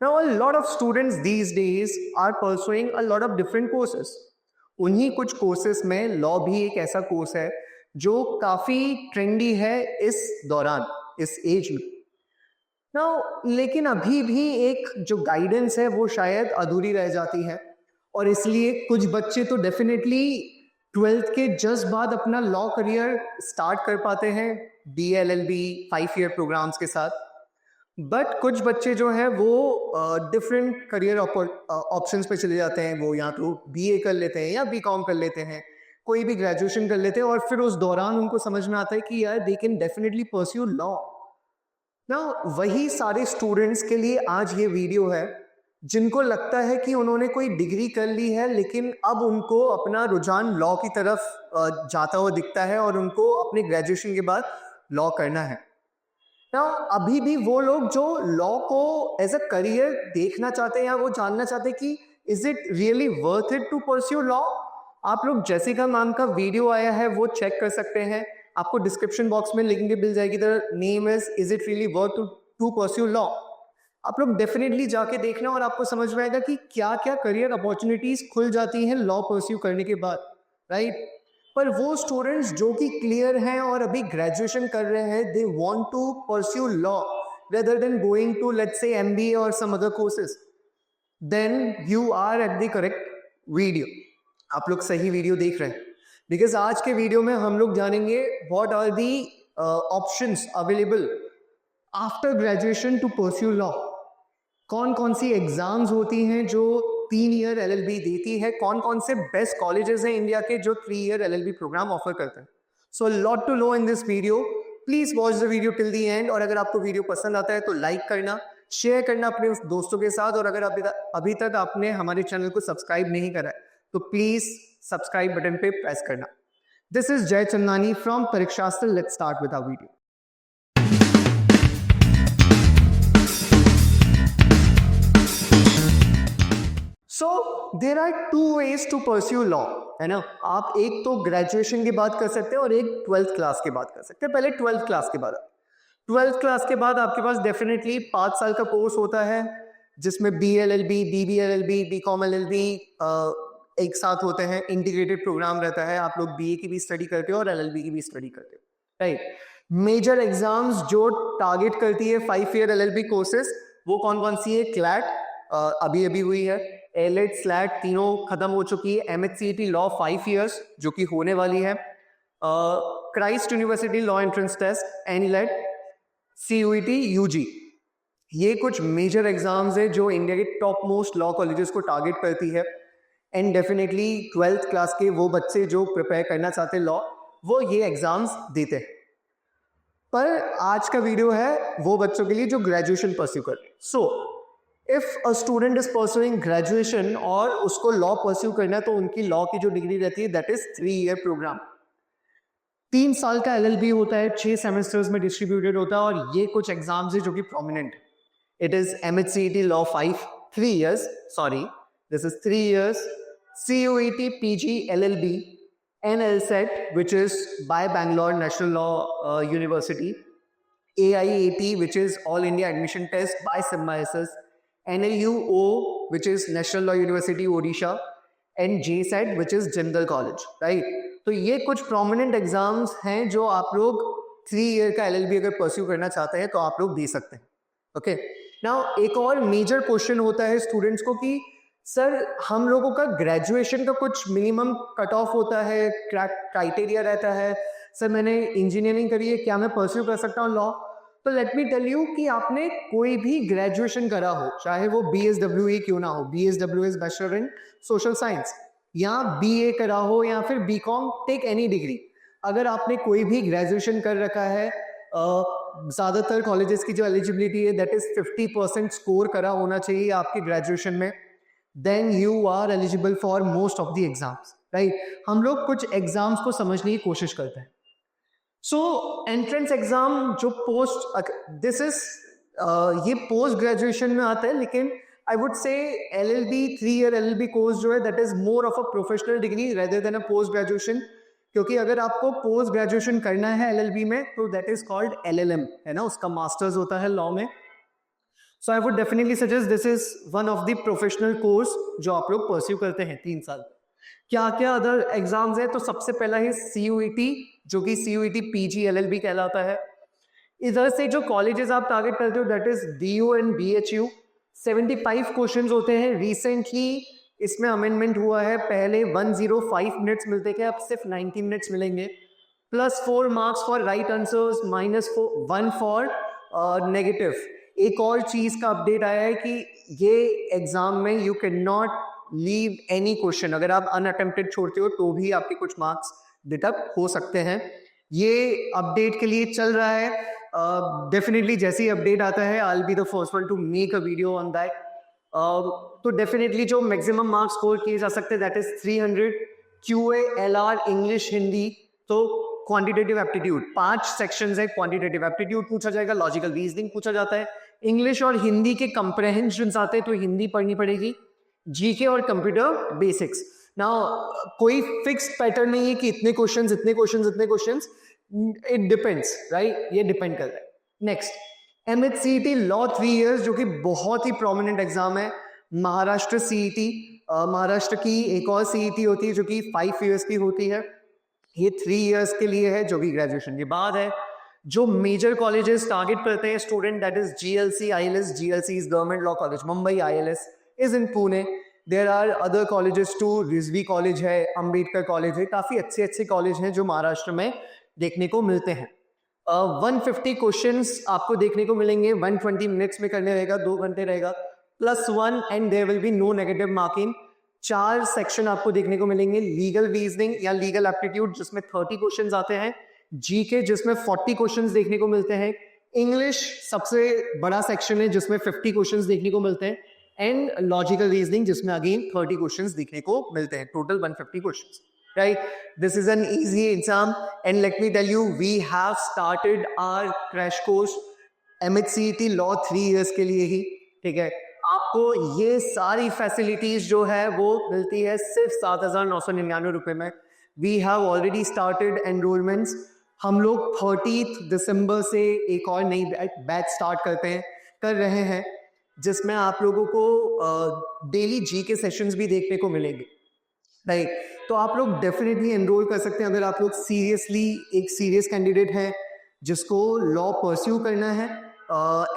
Now, a lot of students these days are pursuing a lot of different courses. उन्हीं कुछ courses में law भी एक ऐसा कोर्स है जो काफी ट्रेंडी है इस दौरान, इस एज में. नाउ लेकिन अभी भी एक जो गाइडेंस है वो शायद अधूरी रह जाती है, और इसलिए कुछ बच्चे तो डेफिनेटली 12th के जस्ट बाद अपना लॉ करियर स्टार्ट कर पाते हैं DLLB 5 ईयर प्रोग्राम्स के साथ. बट कुछ बच्चे जो है वो डिफरेंट करियर ऑप्शंस पे चले जाते हैं. वो या तो BA कर लेते हैं या BCom कर लेते हैं, कोई भी ग्रेजुएशन कर लेते हैं, और फिर उस दौरान उनको समझ में आता है कि यार they can definitely pursue law. ना वही सारे स्टूडेंट्स के लिए आज ये वीडियो है जिनको लगता है कि उन्होंने कोई डिग्री कर ली है लेकिन अब उनको अपना रुझान लॉ की तरफ जाता हुआ दिखता है और उनको अपने ग्रेजुएशन के बाद लॉ करना है. ना अभी भी वो लोग जो लॉ को एज अ करियर देखना चाहते हैं या वो जानना चाहते हैं कि is it really worth it to pursue law, आप लोग जेसिका मैम का वीडियो आया है वो चेक कर सकते हैं. आपको डिस्क्रिप्शन बॉक्स में लिंक भी मिल जाएगी. The name is it really worth to pursue law. आप लोग डेफिनेटली जाके देखना और आपको समझ में आएगा कि क्या क्या करियर अपॉर्चुनिटीज खुल जाती हैं लॉ परस्यू करने के बाद, राइट. पर वो स्टूडेंट्स जो कि क्लियर हैं और अभी ग्रेजुएशन कर रहे हैं, they want to pursue law rather than going to let's say MBA और some other courses, then you are at the correct video. आप लोग सही वीडियो देख रहे हैं, बिकॉज आज के वीडियो में हम लोग जानेंगे what are the options available after graduation to pursue law. कौन कौन सी एग्जाम्स होती हैं जो 3 ईयर LLB देती है, कौन कौन से बेस्ट कॉलेजेस हैं इंडिया के जो 3 ईयर LLB प्रोग्राम ऑफर करते हैं. So lot to know in this video. Please watch the video till the end. और अगर आपको वीडियो पसंद आता है तो लाइक करना, शेयर करना अपने उस दोस्तों के साथ. और अगर अभी तक आपने हमारे चैनल को सब्सक्राइब नहीं करा है तो प्लीज सब्सक्राइब बटन पे प्रेस करना. This is Jay Chandani from Pariksastra. Let's start with our video. So there are 2 ways to pursue law, है ना. आप एक तो ग्रेजुएशन के बाद कर सकते हैं और एक 12th क्लास के बाद कर सकते हैं. पहले 12th क्लास के बाद. 12th क्लास के बाद आपके पास डेफिनेटली 5 साल का कोर्स होता है जिसमें BLLB, BBLLB, BCom LLB एक साथ होते हैं. इंटीग्रेटेड प्रोग्राम रहता है. आप लोग BA की भी स्टडी करते हो और LLB की भी स्टडी करते हो, राइट. मेजर एग्जाम्स जो टारगेट करती है 5 ईयर LLB कोर्सेज वो कौन कौन सी है? क्लैट अभी अभी हुई है, एलेट स्लैट तीनों खत्म हो चुकी है. MHCET लॉ 5 ईयर्स जो कि होने वाली है. Christ University law entrance test, NLET, CUET, UG. ये कुछ मेजर एग्जाम्स है जो इंडिया के टॉप मोस्ट लॉ कॉलेजेस को टारगेट करती है. एंड डेफिनेटली 12th क्लास के वो बच्चे जो प्रिपेयर करना चाहते हैं लॉ, वो ये एग्जाम्स देते हैं. पर आज का वीडियो है वो बच्चों के लिए जो ग्रेजुएशन परस्यू कर रहे हैं. So if a student is pursuing graduation और उसको लॉ परस्यू करना है तो उनकी लॉ की जो डिग्री रहती है दैट इज 3 ईयर प्रोग्राम. 3 साल का LLB होता है, 6 सेमेस्टर्स में डिस्ट्रीब्यूटेड होता है. और ये कुछ एग्जाम्स है जो कि प्रोमिनेंट है. It is MHCET law 3 years, sorry this is 3 years. CUET PG LLB, NLSET which is by Bangalore National Law University, AIAT which is All India Admission Test by Symbiosis, NLUO which is National Law University Odisha, and JSET which is Jindal College, right. तो ये कुछ prominent exams हैं जो आप लोग 3 year का LLB अगर pursue करना चाहते हैं तो आप लोग दे सकते हैं. ओके. नाउ एक और मेजर क्वेश्चन होता है स्टूडेंट्स को कि सर हम लोगों का ग्रेजुएशन का कुछ मिनिमम कट ऑफ होता है, क्राइटेरिया रहता है. सर मैंने इंजीनियरिंग करी है, क्या मैं परस्यू कर सकता हूँ लॉ? तो लेट मी टेल यू कि आपने कोई भी ग्रेजुएशन करा हो, चाहे वो BSWE क्यों ना हो, BSW is bachelor in social science, या BA करा हो या फिर BCom, टेक एनी डिग्री. अगर आपने कोई भी ग्रेजुएशन कर रखा है, ज़्यादातर कॉलेजेस की जो एलिजिबिलिटी है दैट इज 50% स्कोर करा होना चाहिए आपके ग्रेजुएशन में, then you are eligible for most of the exams, right. हम लोग कुछ एग्जाम्स को समझने की कोशिश करते हैं. सो एंट्रेंस एग्जाम जो दिस इज ये पोस्ट ग्रेजुएशन में आता है, लेकिन I would say LLB 3 year LLB course जो है that is more of a professional degree rather than a post graduation. क्योंकि अगर आपको पोस्ट ग्रेजुएशन करना है LLB में तो दैट इज कॉल्ड LLM, है ना, उसका मास्टर्स होता है लॉ में. So I would definitely suggest this is one of the professional course जो आप लोग परस्यू करते हैं 3 साल। क्या क्या अदर एग्जाम्स है, तो सबसे पहला है CUET, जो कि CUET PG LLB कहलाता है। इधर से जो कॉलेजेस आप टारगेट करते हो that is DU and BHU। 75 questions होते हैं। रिसेंटली इसमें अमेंडमेंट हुआ है, पहले 105 मिनट्स मिलते थे, अब सिर्फ 90 मिनट्स मिलेंगे, +4 marks for right answers, -1 for negative. एक और चीज का अपडेट आया है कि ये एग्जाम में you can not leave any question, अगर आप अनअटेम्प्टेड छोड़ते हो तो भी आपके कुछ मार्क्स डिडक्ट हो सकते हैं। ये अपडेट के लिए चल रहा है, डेफिनेटली जैसे ही अपडेट आता है I will be the first one two make a video on that. तो डेफिनेटली जो मैक्सिमम मार्क्स स्कोर किए जा सकते हैं that is 300 QA LR English Hindi. तो क्वांटिटेटिव एप्टीट्यूड 5 सेक्शंस है, क्वांटिटेटिव एप्टीट्यूड पूछा जाएगा, लॉजिकल रीजनिंग पूछा जाता है, इंग्लिश और हिंदी के कंप्रहेंशन आते हैं तो हिंदी पढ़नी पड़ेगी, GK और कंप्यूटर बेसिक्स। नाउ कोई फिक्स पैटर्न नहीं है कि इतने क्वेश्चंस इतने क्वेश्चंस इतने क्वेश्चंस, इट डिपेंड्स, राइट, ये डिपेंड करता है। नेक्स्ट MHCET लॉ 3 इयर्स, जो कि बहुत ही प्रोमिनेंट एग्जाम है। महाराष्ट्र CET, महाराष्ट्र की एक और CET होती है जो कि 5 इयर्स की होती है, ये 3 इयर्स के लिए है, जो कि ग्रेजुएशन के बाद है। जो मेजर कॉलेजेस टारगेट करते हैं student that is GLC ILS, GLC is government law college Mumbai, ILS is in Pune. There are other colleges too, Rizvi college है, अंबेडकर कॉलेज है, काफी अच्छे अच्छे कॉलेज हैं जो महाराष्ट्र में देखने को मिलते हैं। 150 क्वेश्चंस आपको देखने को मिलेंगे, 120 मिनट्स में करने रहेगा, 2 घंटे रहेगा, +1 and there will be no negative marking. 4 section आपको देखने को मिलेंगे, लीगल रीजनिंग या लीगल एप्टीट्यूड जिसमें 30 क्वेश्चंस आते हैं, GK जिसमें 40 क्वेश्चंस देखने को मिलते हैं, इंग्लिश सबसे बड़ा सेक्शन है जिसमें 50 क्वेश्चंस देखने को मिलते हैं, एंड लॉजिकल रीजनिंग जिसमें अगेन 30 क्वेश्चंस देखने को मिलते हैं, total 150 questions, right? This is an easy exam and let me tell you we have started our crash course MHCET law 3 years के लिए ही, ठीक है। आपको ये सारी फैसिलिटीज जो है वो मिलती है सिर्फ 7,999 रुपए में। We have already started enrollments. हम लोग 30 दिसंबर से एक और नई बैच स्टार्ट कर रहे हैं जिसमें आप लोगों को डेली GK सेशंस भी देखने को मिलेंगे, राइट। तो आप लोग डेफिनेटली एनरोल कर सकते हैं अगर आप लोग सीरियसली एक सीरियस कैंडिडेट हैं जिसको लॉ परस्यू करना है,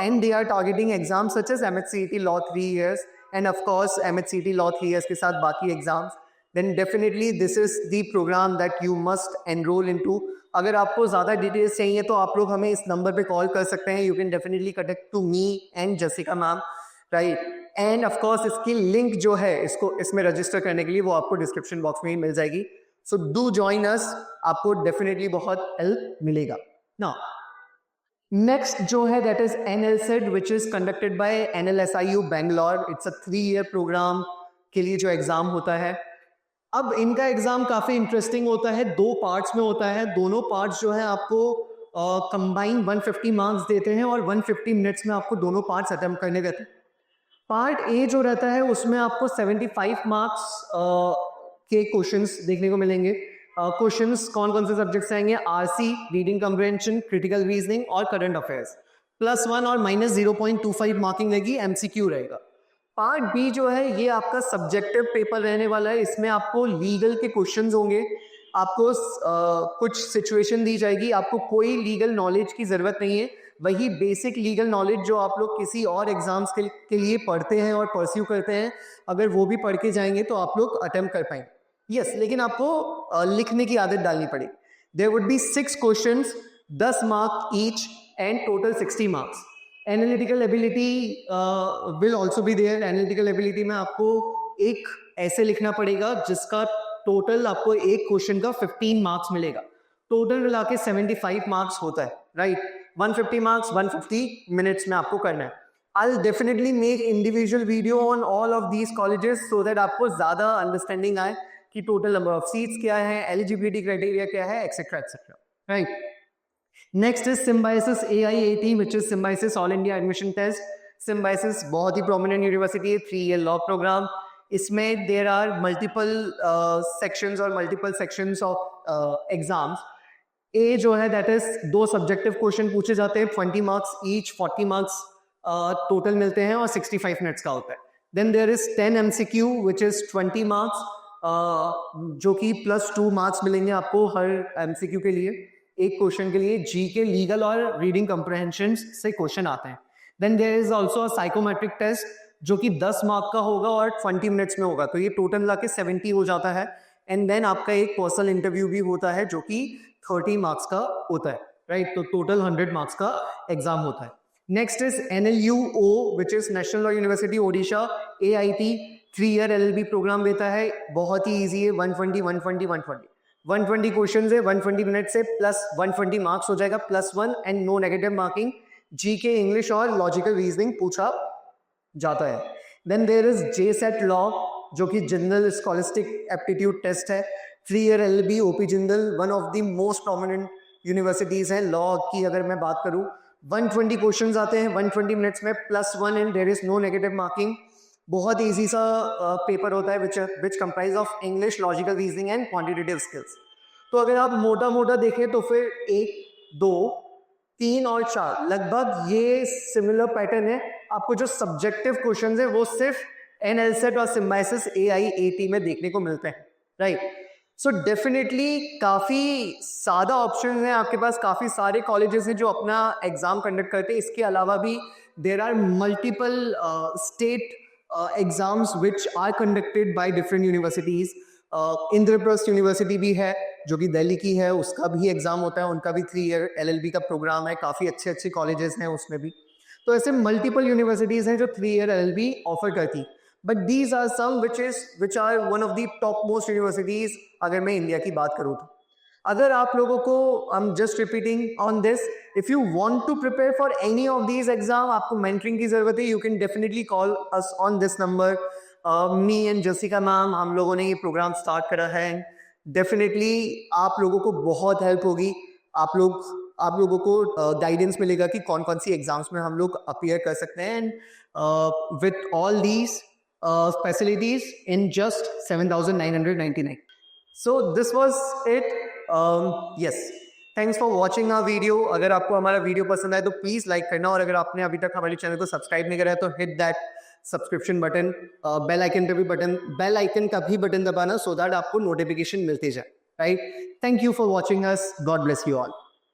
and they are targeting exams such as MHCET law 3 years and of course MHCET law 3 years के साथ बाकी exams, then definitely this is the program that you must enroll into. अगर आपको ज़्यादा डिटेल्स चाहिए तो आप लोग हमें इस नंबर पे कॉल कर सकते हैं, you can definitely connect to me and Jessica ma'am, right. And of course इसकी लिंक जो है इसमें रजिस्टर करने के लिए वो आपको डिस्क्रिप्शन बॉक्स में ही मिल जाएगी। सो डू जॉइन अस, आपको डेफिनेटली बहुत हेल्प मिलेगा। नाउ नेक्स्ट जो है that is NLCET which is conducted by NLSIU Bangalore. It's a 3 year program के लिए जो एग्जाम होता है। अब इनका एग्जाम काफी इंटरेस्टिंग होता है, 2 पार्ट्स में होता है। दोनों पार्ट्स जो है आपको कंबाइन 150 मार्क्स देते हैं और 150 मिनट्स में आपको दोनों पार्ट्स अटेम्प्ट करने रहते हैं। पार्ट A जो रहता है उसमें आपको 75 मार्क्स के क्वेश्चंस देखने को मिलेंगे। क्वेश्चंस कौन कौन से सब्जेक्ट्स आएंगे, RC रीडिंग कम्प्रहेंशन, क्रिटिकल रीजनिंग और करंट अफेयर्स। +1 और -0.25 मार्किंग रहेगी, MCQ रहेगा। पार्ट B जो है ये आपका सब्जेक्टिव पेपर रहने वाला है। इसमें आपको लीगल के क्वेश्चंस होंगे, आपको कुछ सिचुएशन दी जाएगी, आपको कोई लीगल नॉलेज की जरूरत नहीं है, वही बेसिक लीगल नॉलेज जो आप लोग किसी और एग्जाम्स के लिए पढ़ते हैं और परस्यू करते हैं, अगर वो भी पढ़ के जाएंगे तो आप लोग अटेम्प्ट कर पाएंगे। यस, लेकिन आपको लिखने की आदत डालनी पड़ेगी। There would be 6 questions, 10 mark each and total 60 marks. Analytical ability will also be there. Analytical ability में आपको एक ऐसे लिखना पड़ेगा जिसका टोटल आपको एक क्वेश्चन का 15 मार्क्स मिलेगा। टोटल मिला के 75 मार्क्स होता है, राइट। 150 मार्क्स 150 मिनट्स में आपको करना है। I'll definitely make individual video on all of these colleges so that आपको ज़्यादा अंडरस्टैंडिंग आए कि टोटल नंबर ऑफ सीट्स क्या है, एलिजिबिलिटी क्राइटेरिया क्या है, etcetera etcetera, right. Next is Symbiosis AIAT which is Symbiosis all India admission test. Symbiosis बहुत ही प्रोमिनेंट यूनिवर्सिटी है, 3 ईयर लॉ प्रोग्राम। इसमें देर आर मल्टीपल सेक्शंस और multiple sections of exams. A जो है that is 2 subjective question पूछे जाते हैं, 20 मार्क्स ईच, 40 मार्क्स टोटल मिलते हैं और 65 मिनट्स का होता है. Then there is 10 MCQ which is 20 marks, जो कि +2 मार्क्स मिलेंगे आपको हर MCQ के लिए, एक क्वेश्चन के लिए. जीके, लीगल और रीडिंग कम्प्रहेंशन से क्वेश्चन आते हैं. Then there is also a psychometric test जो कि 10 मार्क का होगा और 20 मिनट्स में होगा, तो ये टोटल मिला के 70 हो जाता है. एंड देन आपका एक पर्सनल इंटरव्यू भी होता है जो कि 30 मार्क्स का होता है, राइट. तो टोटल 100 मार्क्स का एग्जाम होता है. Next is NLUO which is national law university Odisha. AIT 3 year LLB programme देता है. बहुत ही ईजी है. 120 क्वेश्चन है, 120 मिनट से प्लस 120 मार्क्स हो जाएगा, +1 and no negative marking. GK, English और लॉजिकल रीजनिंग पूछा जाता है. Then there is JSET law जो कि जनरल स्कॉलिस्टिक एप्टीट्यूड टेस्ट है. 3 year LLB OP Jindal, one of the most prominent universities है लॉ की. अगर मैं बात करूं 120 क्वेश्चंस आते हैं 120 मिनट्स में, +1 and there is no negative marking. बहुत ईजी सा पेपर होता है which comprise of English, logical reasoning and quantitative skills. तो अगर आप मोटा देखें तो फिर 1, 2, 3 और 4 लगभग ये सिमिलर पैटर्न है. आपको जो सब्जेक्टिव क्वेश्चन है वो सिर्फ NLSET और सिम्बायोसिस AIAT में देखने को मिलते हैं, राइट. सो डेफिनेटली काफ़ी सादा ऑप्शन है आपके पास, काफ़ी सारे कॉलेजेस हैं जो अपना एग्जाम कंडक्ट करते हैं. इसके अलावा भी there are multiple state exams which are conducted by different universities. Indraprastha university भी है जो कि दिल्ली की है, उसका भी एग्जाम होता है, उनका भी 3 ईयर LLB का प्रोग्राम है. काफ़ी अच्छे कॉलेजेस हैं उसमें भी. तो ऐसे मल्टीपल यूनिवर्सिटीज़ हैं जो 3 ईयर LLB ऑफर करती. But these are some which are one of the top most universities अगर मैं इंडिया की बात करूँ तो. अगर आप लोगों को, I am just repeating on this, if you want to prepare for any of these exam, आपको मेंटरिंग की जरूरत है, you can definitely call us on this number. Me and Jessica ma'am, हम लोगों ने ये प्रोग्राम स्टार्ट करा है. डेफिनेटली आप लोगों को बहुत हेल्प होगी. आप लोगों को गाइडेंस मिलेगा कि कौन कौन सी एग्जाम्स में हम लोग अपीयर कर सकते हैं. And with all these facilities in just 7,999. So this was it. Yes, thanks for watching our video. अगर आपको हमारा वीडियो पसंद आए तो प्लीज लाइक करना, और अगर आपने अभी तक हमारे चैनल को सब्सक्राइब नहीं करा है तो hit that subscription button, bell icon का भी बटन दबाना, सो दैट आपको नोटिफिकेशन मिलती जाए, right. Thank you for watching us. God bless you all.